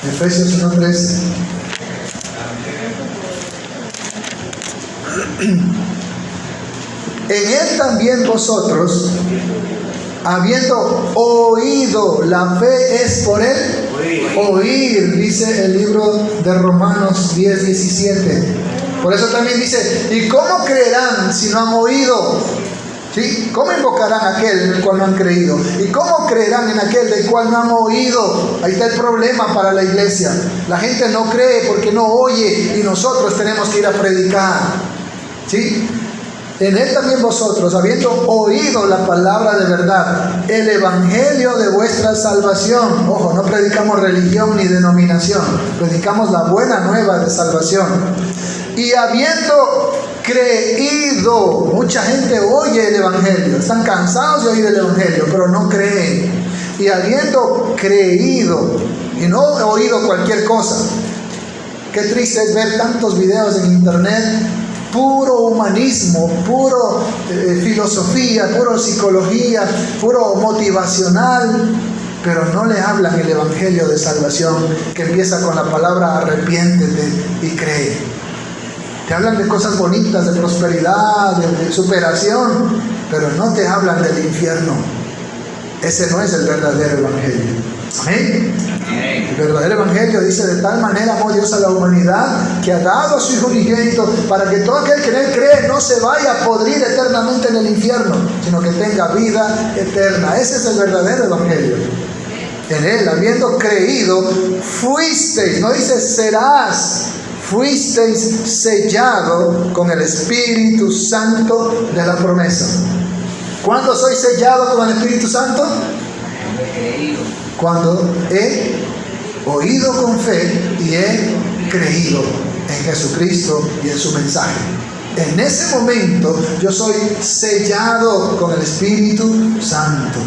Efesios 1:13. En Él también vosotros, habiendo oído, la fe es por Él oír, dice el libro de Romanos 10:17. Por eso también dice, ¿y cómo creerán si no han oído? ¿Sí? ¿Cómo invocarán a aquel en el cual no han creído? ¿Y cómo creerán en aquel del cual no han oído? Ahí está el problema para la iglesia. La gente no cree porque no oye, y nosotros tenemos que ir a predicar. ¿Sí? En Él también vosotros, habiendo oído la palabra de verdad, el evangelio de vuestra salvación. Ojo, no predicamos religión ni denominación, predicamos la buena nueva de salvación. Y habiendo creído, mucha gente oye el evangelio, están cansados de oír el evangelio, pero no creen. Y habiendo creído, y no oído cualquier cosa. Qué triste es ver tantos videos en internet, puro humanismo, puro filosofía, puro psicología, puro motivacional, pero no le hablan el evangelio de salvación, que empieza con la palabra arrepiéntete y cree. Te hablan de cosas bonitas, de prosperidad, de superación, pero no te hablan del infierno. Ese no es el verdadero evangelio. Amén. El verdadero evangelio dice: de tal manera amó Dios a la humanidad que ha dado a su Hijo unigénito para que todo aquel que en Él cree no se vaya a podrir eternamente en el infierno, sino que tenga vida eterna. Ese es el verdadero evangelio. En Él, habiendo creído, fuisteis, no dice serás, fuisteis sellado con el Espíritu Santo de la promesa. ¿Cuándo soy sellado con el Espíritu Santo? Cuando he oído con fe y he creído en Jesucristo y en su mensaje. En ese momento yo soy sellado con el Espíritu Santo.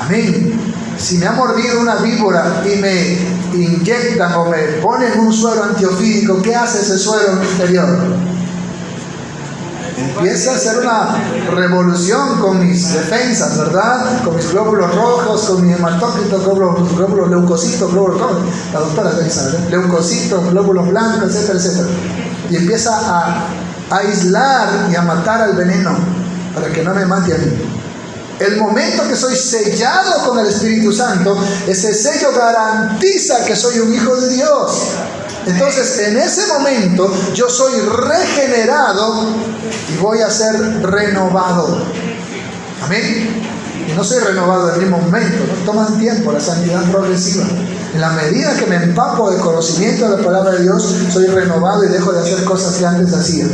Amén. Si me ha mordido una víbora y me inyectan o me ponen un suero antiofídico, ¿qué hace ese suero en mi interior? Empieza a hacer una revolución con mis defensas, ¿verdad? Con mis glóbulos rojos, con mi hematócrito, glóbulos leucocitos, la doctora dice, ¿verdad? Leucocitos, glóbulos blancos, etcétera, etcétera. Y empieza a aislar y a matar al veneno para que no me mate a mí. El momento que soy sellado con el Espíritu Santo, ese sello garantiza que soy un hijo de Dios. Entonces, en ese momento, yo soy regenerado y voy a ser renovado. Amén. Y no soy renovado en el mismo momento, no toman tiempo, la santidad progresiva. En la medida que me empapo de conocimiento de la palabra de Dios, soy renovado y dejo de hacer cosas que antes hacía.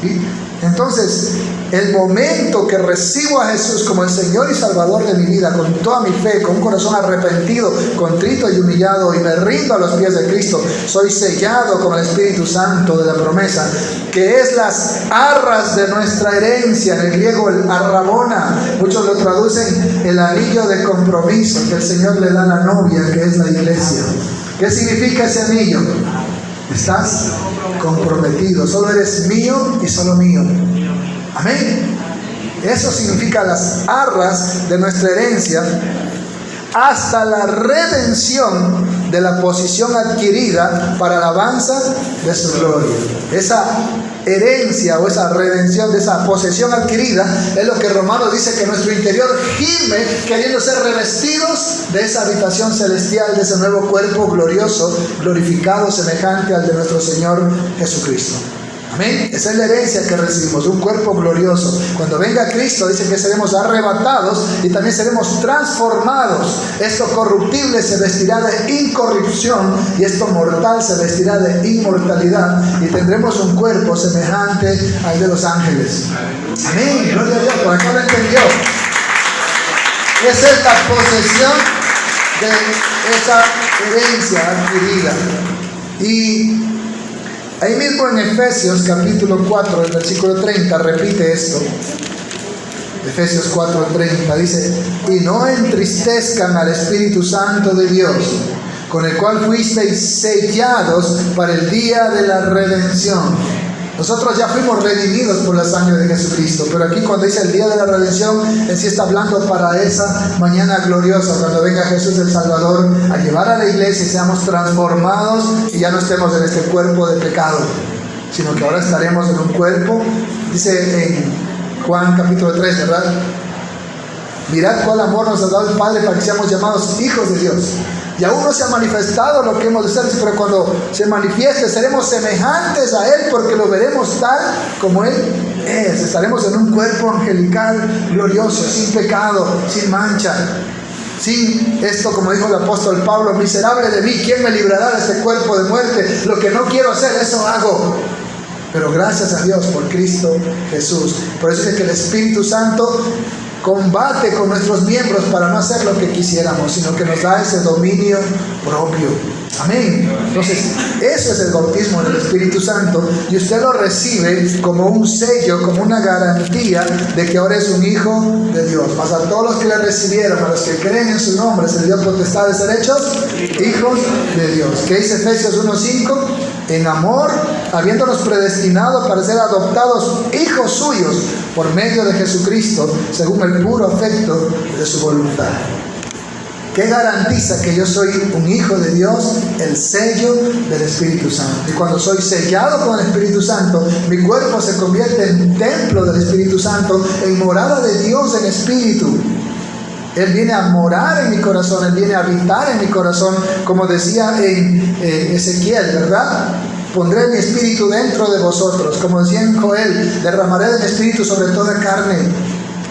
¿Sí? Entonces, el momento que recibo a Jesús como el Señor y Salvador de mi vida, con toda mi fe, con un corazón arrepentido, contrito y humillado, y me rindo a los pies de Cristo, soy sellado con el Espíritu Santo de la promesa, que es las arras de nuestra herencia, en el griego el arrabona, muchos lo traducen el anillo de compromiso que el Señor le da a la novia, que es la iglesia. ¿Qué significa ese anillo? Estás comprometido, solo eres mío y solo mío. Amén. Eso significa las arras de nuestra herencia hasta la redención de la posición adquirida para la alabanza de su gloria. Esa herencia o esa redención de esa posesión adquirida es lo que Romanos dice, que nuestro interior gime queriendo ser revestidos de esa habitación celestial, de ese nuevo cuerpo glorioso, glorificado, semejante al de nuestro Señor Jesucristo. Amén. Esa es la herencia que recibimos, un cuerpo glorioso. Cuando venga Cristo, dice que seremos arrebatados y también seremos transformados. Esto corruptible se vestirá de incorrupción y esto mortal se vestirá de inmortalidad, y tendremos un cuerpo semejante al de los ángeles. Amén. Gloria a Dios. Por acá lo entendió. Esa es la posesión de esa herencia adquirida. Y ahí mismo en Efesios capítulo 4, el versículo 30, repite esto. Efesios 4:30 dice: y no entristezcan al Espíritu Santo de Dios, con el cual fuisteis sellados para el día de la redención. Nosotros ya fuimos redimidos por la sangre de Jesucristo, pero aquí cuando dice el día de la redención, en sí está hablando para esa mañana gloriosa, cuando venga Jesús el Salvador a llevar a la iglesia y seamos transformados y ya no estemos en este cuerpo de pecado, sino que ahora estaremos en un cuerpo, dice en Juan capítulo 3, ¿verdad? Mirad cuál amor nos ha dado el Padre para que seamos llamados hijos de Dios. Y aún no se ha manifestado lo que hemos de ser, pero cuando se manifieste seremos semejantes a Él, porque lo veremos tal como Él es. Estaremos en un cuerpo angelical glorioso, sin pecado, sin mancha, sin esto, como dijo el apóstol Pablo: miserable de mí, ¿quién me librará de este cuerpo de muerte? Lo que no quiero hacer, eso hago. Pero gracias a Dios por Cristo Jesús. Por eso es que el Espíritu Santo combate con nuestros miembros para no hacer lo que quisiéramos, sino que nos da ese dominio propio. Amén. Entonces, eso es el bautismo del Espíritu Santo, y usted lo recibe como un sello, como una garantía de que ahora es un hijo de Dios. Mas a todos los que le recibieron, a los que creen en su nombre, se les dio potestad de ser hechos hijos de Dios. ¿Qué dice Efesios 1:5? En amor, habiéndonos predestinado para ser adoptados hijos suyos por medio de Jesucristo, según el puro afecto de su voluntad. ¿Qué garantiza que yo soy un hijo de Dios? El sello del Espíritu Santo. Y cuando soy sellado con el Espíritu Santo, mi cuerpo se convierte en templo del Espíritu Santo, en morada de Dios en espíritu. Él viene a morar en mi corazón, Él viene a habitar en mi corazón, como decía en Ezequiel, ¿verdad? Pondré mi espíritu dentro de vosotros, como decía en Joel, derramaré de mi espíritu sobre toda carne.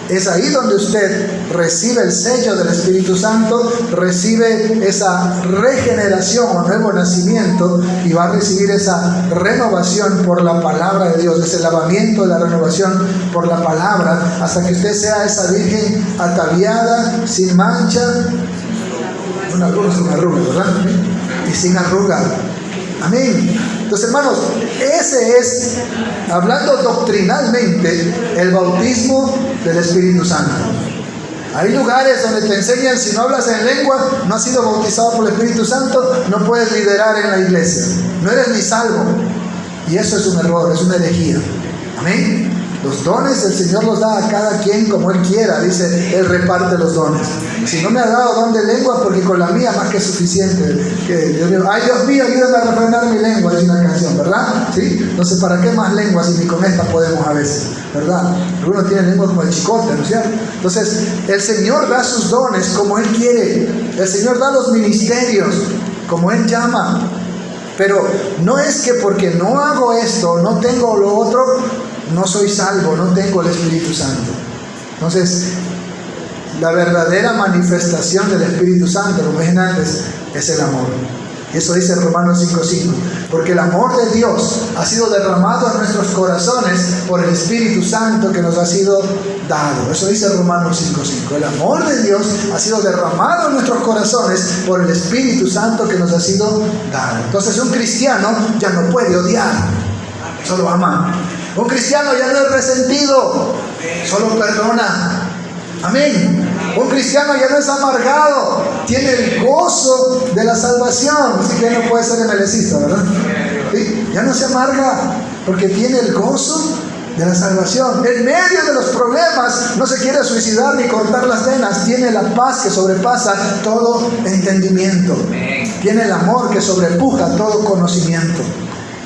Es ahí donde usted recibe el sello del Espíritu Santo, recibe esa regeneración o nuevo nacimiento, y va a recibir esa renovación por la palabra de Dios, ese lavamiento de la renovación por la palabra, hasta que usted sea esa virgen ataviada, sin mancha, una arruga sin arruga, ¿verdad? Y sin arruga. Amén. Entonces, hermanos, ese es, hablando doctrinalmente, el bautismo del Espíritu Santo. Hay lugares donde te enseñan: si no hablas en lengua, no has sido bautizado por el Espíritu Santo, no puedes liderar en la iglesia, no eres ni salvo. Y eso es un error, es una herejía. Amén. Los dones el Señor los da a cada quien como Él quiera. Dice, Él reparte los dones. Si no me ha dado don de lengua, porque con la mía más que suficiente. Ay, Dios mío, ayúdame a refrenar mi lengua, es una canción, ¿verdad? ¿Sí? Entonces, ¿para qué más lenguas si ni con esta podemos a veces? ¿Verdad? Algunos tienen lengua como el chicote, ¿no es cierto? Entonces, el Señor da sus dones como Él quiere. El Señor da los ministerios como Él llama. Pero no es que porque no hago esto, no tengo lo otro, no soy salvo, no tengo el Espíritu Santo. Entonces, la verdadera manifestación del Espíritu Santo, como dije antes, es el amor. Y eso dice Romanos 5:5. Porque el amor de Dios ha sido derramado en nuestros corazones por el Espíritu Santo que nos ha sido dado. Eso dice Romanos 5:5. El amor de Dios ha sido derramado en nuestros corazones por el Espíritu Santo que nos ha sido dado. Entonces, un cristiano ya no puede odiar, solo ama. Un cristiano ya no es resentido, solo perdona. Amén. Un cristiano ya no es amargado, tiene el gozo de la salvación. Así que ya no puede ser emelecista, ¿verdad? ¿Sí? Ya no se amarga porque tiene el gozo de la salvación. En medio de los problemas no se quiere suicidar ni cortar las venas. Tiene la paz que sobrepasa todo entendimiento. Tiene el amor que sobrepuja todo conocimiento.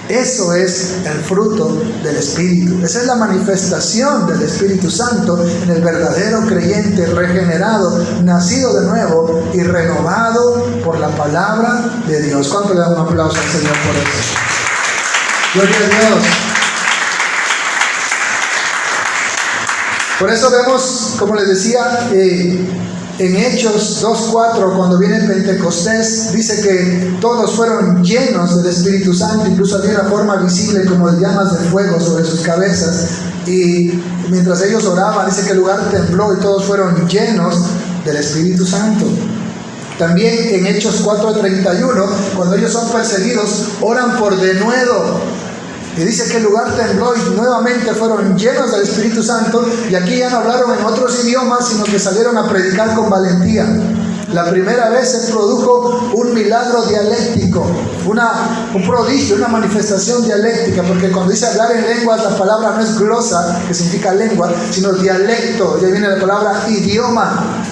Eso es el fruto del Espíritu. Esa es la manifestación del Espíritu Santo en el verdadero creyente regenerado, nacido de nuevo y renovado por la palabra de Dios. ¿Cuánto le dan un aplauso al Señor por eso? Gloria a Dios. Por eso vemos, como les decía, en Hechos 2:4, cuando viene Pentecostés, dice que todos fueron llenos del Espíritu Santo. Incluso había una forma visible como de llamas de fuego sobre sus cabezas. Y mientras ellos oraban, dice que el lugar tembló y todos fueron llenos del Espíritu Santo. También en Hechos 4:31, cuando ellos son perseguidos, oran por denuedo. Y dice que el lugar tembló y nuevamente fueron llenos del Espíritu Santo. Y aquí ya no hablaron en otros idiomas, sino que salieron a predicar con valentía. La primera vez se produjo un milagro dialéctico, un prodigio, una manifestación dialéctica, porque cuando dice hablar en lenguas, la palabra no es glosa, que significa lengua, sino dialecto. Ya viene la palabra idioma.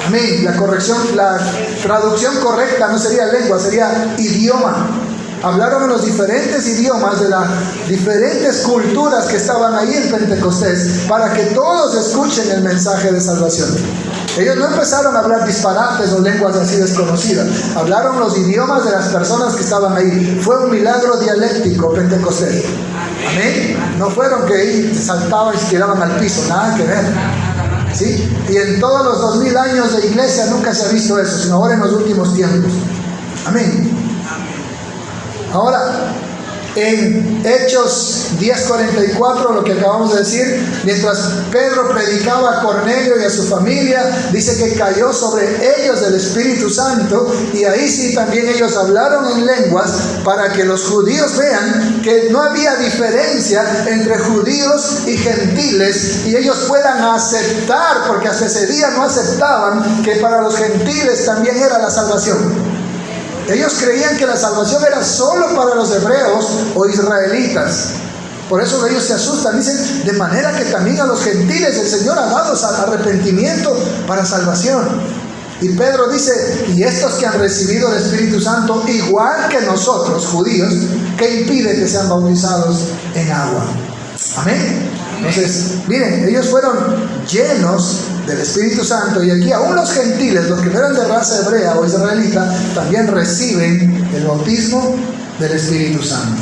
Amén. La traducción correcta no sería lengua, sería idioma. Hablaron en los diferentes idiomas de las diferentes culturas que estaban ahí en Pentecostés, para que todos escuchen el mensaje de salvación. Ellos no empezaron a hablar disparates o lenguas así desconocidas. Hablaron los idiomas de las personas que estaban ahí. Fue un milagro dialéctico Pentecostés. Amén. No fueron que ahí saltaban y se tiraban al piso, nada que ver. ¿Sí? Y en todos los 2000 años de iglesia nunca se ha visto eso, sino ahora en los últimos tiempos. Amén. Ahora, en Hechos 10:44, lo que acabamos de decir, mientras Pedro predicaba a Cornelio y a su familia, dice que cayó sobre ellos el Espíritu Santo, y ahí sí también ellos hablaron en lenguas para que los judíos vean que no había diferencia entre judíos y gentiles, y ellos puedan aceptar, porque hasta ese día no aceptaban que para los gentiles también era la salvación. Ellos creían que la salvación era solo para los hebreos o israelitas. Por eso ellos se asustan. Dicen, de manera que también a los gentiles el Señor ha dado arrepentimiento para salvación. Y Pedro dice, y estos que han recibido el Espíritu Santo, igual que nosotros, judíos, ¿qué impide que sean bautizados en agua? Amén. Entonces, miren, ellos fueron llenos del Espíritu Santo, y aquí aún los gentiles, los que no eran de raza hebrea o israelita, también reciben el bautismo del Espíritu Santo.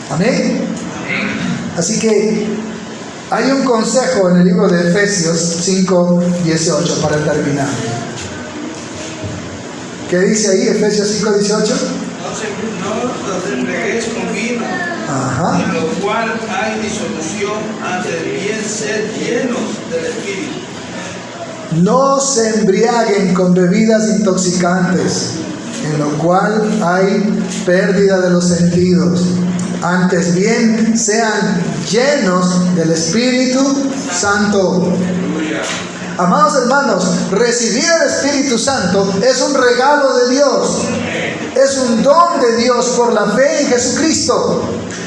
Amén. Así que hay un consejo en el libro de Efesios 5:18 para terminar. ¿Qué dice ahí Efesios 5:18? No os embriaguéis con vino, en lo cual hay disolución, antes bien ser llenos del Espíritu. No se embriaguen con bebidas intoxicantes, en lo cual hay pérdida de los sentidos. Antes bien sean llenos del Espíritu Santo. Amados hermanos, recibir el Espíritu Santo es un regalo de Dios. Es un don de Dios por la fe en Jesucristo.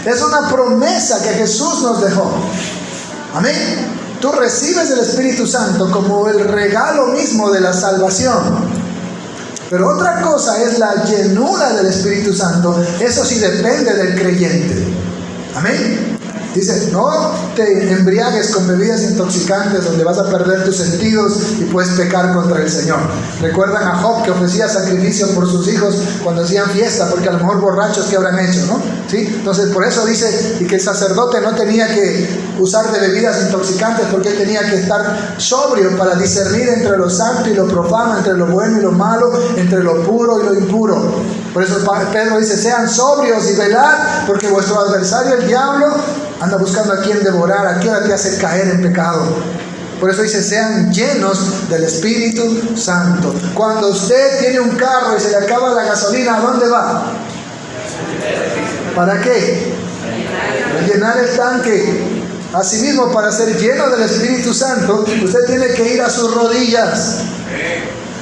Es una promesa que Jesús nos dejó. Amén. Tú recibes el Espíritu Santo como el regalo mismo de la salvación. Pero otra cosa es la llenura del Espíritu Santo. Eso sí depende del creyente. Amén. Dice, no te embriagues con bebidas intoxicantes donde vas a perder tus sentidos y puedes pecar contra el Señor. Recuerdan a Job, que ofrecía sacrificio por sus hijos cuando hacían fiesta, porque a lo mejor borrachos que habrán hecho, ¿no? ¿Sí? Entonces por eso dice, y que el sacerdote no tenía que usar de bebidas intoxicantes, porque él tenía que estar sobrio para discernir entre lo santo y lo profano, entre lo bueno y lo malo, entre lo puro y lo impuro. Por eso Pedro dice, sean sobrios y velad, porque vuestro adversario el diablo anda buscando a quien devorar, a quien te hace caer en pecado. Por eso dice, sean llenos del Espíritu Santo. Cuando usted tiene un carro y se le acaba la gasolina, ¿a dónde va? ¿Para qué? Para llenar el tanque. Asimismo, para ser lleno del Espíritu Santo, usted tiene que ir a sus rodillas.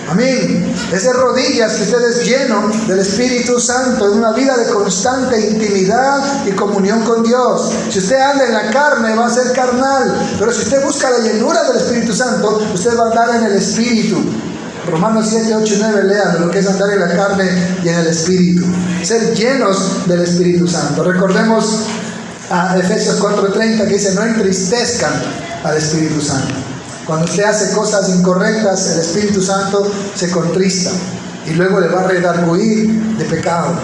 Amén. Es de rodillas que usted es lleno del Espíritu Santo, en una vida de constante intimidad y comunión con Dios. Si usted anda en la carne, va a ser carnal, pero si usted busca la llenura del Espíritu Santo, usted va a andar en el Espíritu. Romanos 7, 8 y 9, lean lo que es andar en la carne y en el Espíritu. Ser llenos del Espíritu Santo. Recordemos a Efesios 4:30, que dice, no entristezcan al Espíritu Santo. Cuando usted hace cosas incorrectas, el Espíritu Santo se contrista y luego le va a redarguir de pecado.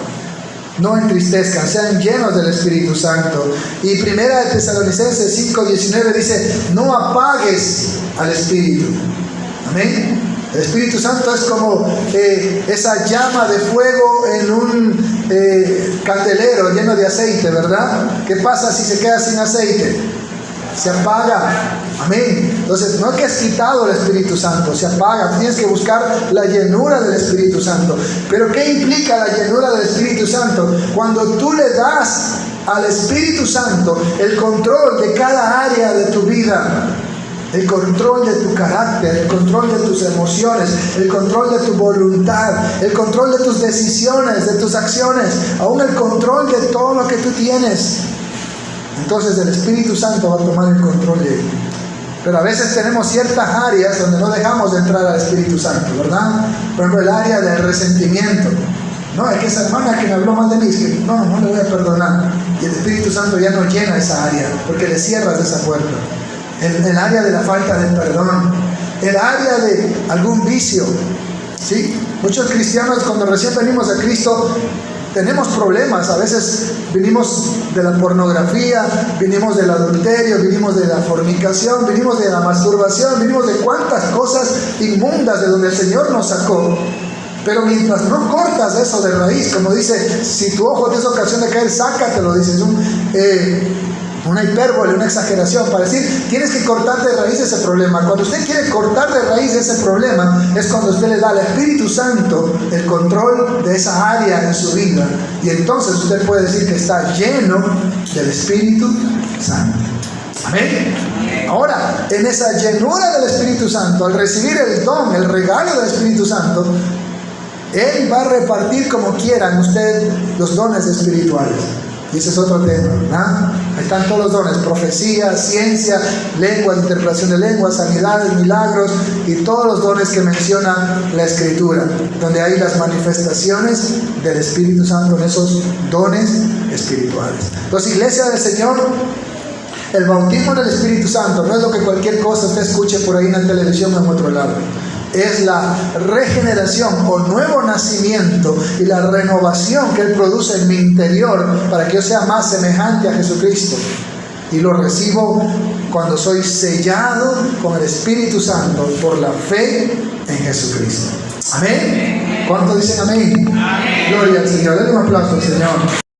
No entristezcan, sean llenos del Espíritu Santo. Y primera de Tesalonicenses 5:19 dice, no apagues al Espíritu. Amén. El Espíritu Santo es como esa llama de fuego en un candelero lleno de aceite, ¿verdad? ¿Qué pasa si se queda sin aceite? se apaga. Amén. Entonces, no es que has quitado el Espíritu Santo, se apaga. Tienes que buscar la llenura del Espíritu Santo. Pero ¿qué implica la llenura del Espíritu Santo? Cuando tú le das al Espíritu Santo el control de cada área de tu vida, el control de tu carácter, el control de tus emociones, el control de tu voluntad, el control de tus decisiones, de tus acciones, aún el control de todo lo que tú tienes. Entonces el Espíritu Santo va a tomar el control de él. Pero a veces tenemos ciertas áreas donde no dejamos de entrar al Espíritu Santo, ¿verdad? Por ejemplo, el área del resentimiento. No, es que esa hermana que me habló mal de mí, es que no le voy a perdonar. Y el Espíritu Santo ya no llena esa área, porque le cierras esa puerta. El área de la falta de perdón, el área de algún vicio, ¿sí? Muchos cristianos cuando recién venimos a Cristo tenemos problemas. A veces vinimos de la pornografía, vinimos del adulterio, vinimos de la fornicación, vinimos de la masturbación, vinimos de cuantas cosas inmundas de donde el Señor nos sacó. Pero mientras no cortas eso de raíz, como dice, si tu ojo te es ocasión de caer, sácatelo, dice. Una hipérbole, una exageración para decir, tienes que cortar de raíz ese problema. Cuando usted quiere cortar de raíz ese problema, es cuando usted le da al Espíritu Santo el control de esa área en su vida. Y entonces usted puede decir que está lleno del Espíritu Santo. Amén. Ahora, en esa llenura del Espíritu Santo, al recibir el don, el regalo del Espíritu Santo, Él va a repartir como quiera en usted los dones espirituales. Y ese es otro tema, ¿verdad? Ahí están todos los dones: profecía, ciencia, lenguas, interpretación de lenguas, sanidades, milagros y todos los dones que menciona la Escritura, donde hay las manifestaciones del Espíritu Santo en esos dones espirituales. Entonces, Iglesia del Señor, el bautismo del Espíritu Santo no es lo que cualquier cosa usted escuche por ahí en la televisión o en otro lado. Es la regeneración o nuevo nacimiento y la renovación que Él produce en mi interior para que yo sea más semejante a Jesucristo. Y lo recibo cuando soy sellado con el Espíritu Santo por la fe en Jesucristo. Amén. ¿Cuántos dicen amén? Amén. Gloria al Señor. Denle un aplauso al Señor.